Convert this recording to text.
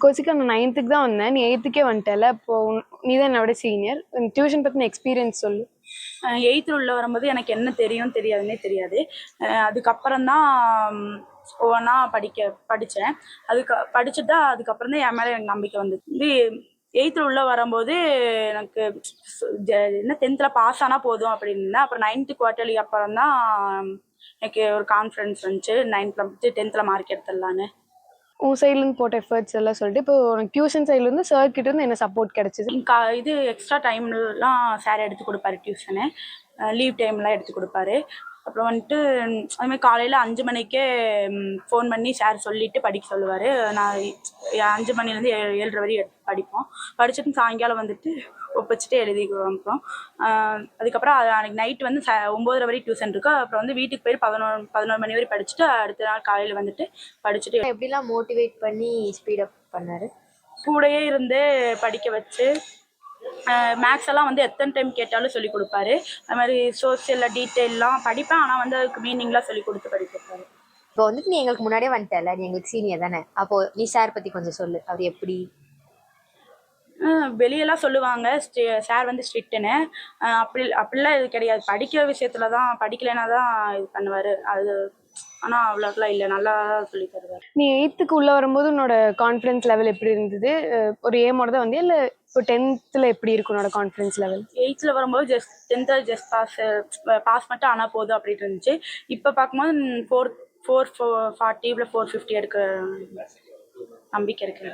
கோச்சிக்கா நான் 9th தான் வந்தேன். நீ 8th வந்துட்டல. அப்போ நீ தான் என்னோட சீனியர். டியூஷன் பத்தின எக்ஸ்பீரியன்ஸ் சொல்லு. 8th உள்ள வரும்போது எனக்கு என்ன தெரியும் தெரியாதுன்னே தெரியாது. அதுக்கப்புறம் தான் ஒவ்வொன்றா படித்தேன். படிச்சுட்டு அதுக்கப்புறம் தான் என் மேலே எனக்கு நம்பிக்கை வந்தது. 8th உள்ள வரும்போது எனக்கு என்ன 10th பாஸ் ஆனால் போதும் அப்படின்னு. அப்புறம் 9th குவார்ட்டர்லி அப்புறம் தான் எனக்கு ஒரு கான்ஃபிடன்ஸ் வந்துச்சு 9th 10th மார்க் எடுத்துடலான்னு. உன் சைட்லேருந்து போட்ட எஃபர்ட்ஸ் எல்லாம் சொல்லிட்டு இப்போ உனக்கு டியூஷன் சைட்லேருந்து சார் கிட்ட இருந்து என்ன சப்போர்ட் கிடைச்சிது? இது எக்ஸ்ட்ரா டைம்லாம் சார் எடுத்து கொடுப்பாரு. டியூஷனு லீவ் டைம்லாம் எடுத்து கொடுப்பாரு. அப்புறம் வந்துட்டு அதுமாதிரி காலையில் 5 மணிக்கே ஃபோன் பண்ணி சார் சொல்லிவிட்டு படிக்க சொல்லுவார். நான் 5 மணிலேருந்து 7:30 வரையும் படிப்போம். படிச்சுட்டு சாயங்காலம் வந்துட்டு ஒப்பிச்சுட்டு எழுதிக்குவோம். அப்புறம் அதுக்கப்புறம் அன்றைக்கி நைட் வந்து 9:30 வரையும் டியூஷன் இருக்கும். அப்புறம் வந்து வீட்டுக்கு போய் 11 மணி வரை படிச்சுட்டு அடுத்த நாள் காலையில் வந்துட்டு படிச்சுட்டு. எப்படிலாம் மோட்டிவேட் பண்ணி ஸ்பீடப் பண்ணார்? கூடயே இருந்து படிக்க வச்சு மேக்ஸ் எல்லாம் வந்து எத்தனை டைம் கேட்டாலும் சொல்லி கொடுப்பாரு. அது மாதிரி சோசியலில் டீட்டெயிலாம் படிப்பேன், ஆனால் வந்து அதுக்கு மீனிங்லாம் சொல்லி கொடுத்து படிக்க வைப்பாரு. இப்போ வந்துட்டு நீ எங்களுக்கு முன்னாடியே வந்துட்டல, நீ எங்களுக்கு சீனியர் தானே, அப்போது நீ சார் பற்றி கொஞ்சம் சொல்லு. அவர் எப்படி? வெளியெல்லாம் சொல்லுவாங்க சார் வந்து ஸ்ட்ரிக்ட்டுன்னு. அப்படிலாம் இது கிடையாது. படிக்கிற விஷயத்துல தான், படிக்கலைன்னா தான் இது பண்ணுவார். அது ஆனால் அவ்வளோக்கெல்லாம் இல்லை, நல்லா சொல்லி தருவார். நீ 8th உள்ள வரும்போது உன்னோட கான்ஃபிடன்ஸ் லெவல் எப்படி இருந்தது? ஒரு ஏமோட தான் வந்தியா இல்லை இப்போ 10th எப்படி இருக்கு உன்னோட கான்ஃபிடன்ஸ் லெவல்? 8th வரும்போது 10th பாஸ் மட்டும் ஆனால் போதும் அப்படின்ட்டு இருந்துச்சு. இப்போ பார்க்கும்போது 440 இல்லை 450 எடுக்க நம்பிக்கை இருக்கு.